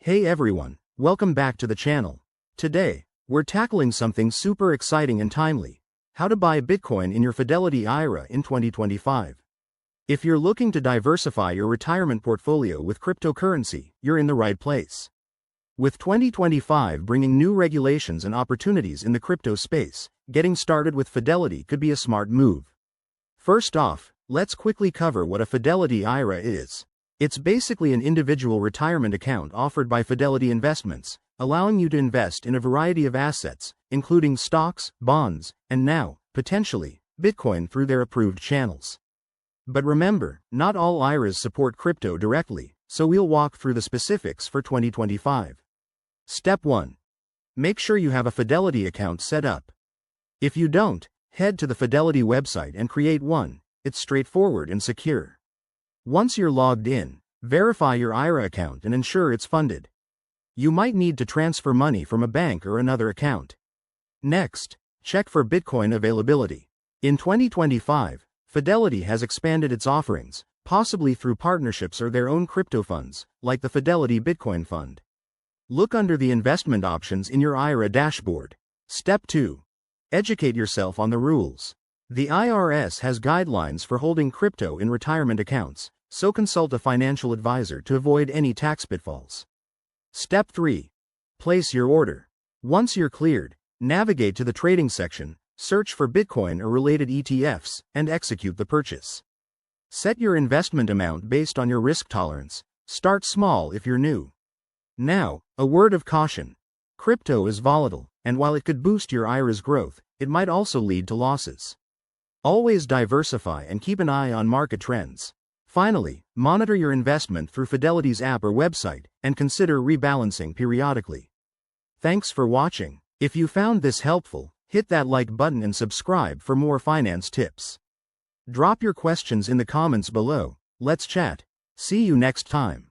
Hey everyone, welcome back to the channel. Today, we're tackling something super exciting and timely: how to buy Bitcoin in your Fidelity IRA in 2025. If you're looking to diversify your retirement portfolio with cryptocurrency, you're in the right place. With 2025 bringing new regulations and opportunities in the crypto space, getting started with Fidelity could be a smart move. First off, let's quickly cover what a Fidelity IRA is. It's basically an individual retirement account offered by Fidelity Investments, allowing you to invest in a variety of assets, including stocks, bonds, and now, potentially, Bitcoin through their approved channels. But remember, not all IRAs support crypto directly, so we'll walk through the specifics for 2025. Step 1. Make sure you have a Fidelity account set up. If you don't, head to the Fidelity website and create one. It's straightforward and secure. Once you're logged in, verify your IRA account and ensure it's funded. You might need to transfer money from a bank or another account. Next, check for Bitcoin availability. In 2025, Fidelity has expanded its offerings, possibly through partnerships or their own crypto funds, like the Fidelity Bitcoin Fund. Look under the investment options in your IRA dashboard. Step 2. Educate yourself on the rules. The IRS has guidelines for holding crypto in retirement accounts, so consult a financial advisor to avoid any tax pitfalls. Step 3. Place your order. Once you're cleared, navigate to the trading section, search for Bitcoin or related ETFs, and execute the purchase. Set your investment amount based on your risk tolerance. Start small if you're new. Now, a word of caution. Crypto is volatile, and while it could boost your IRA's growth, it might also lead to losses. Always diversify and keep an eye on market trends. Finally, monitor your investment through Fidelity's app or website, and consider rebalancing periodically. Thanks for watching. If you found this helpful, hit that like button and subscribe for more finance tips. Drop your questions in the comments below. Let's chat. See you next time.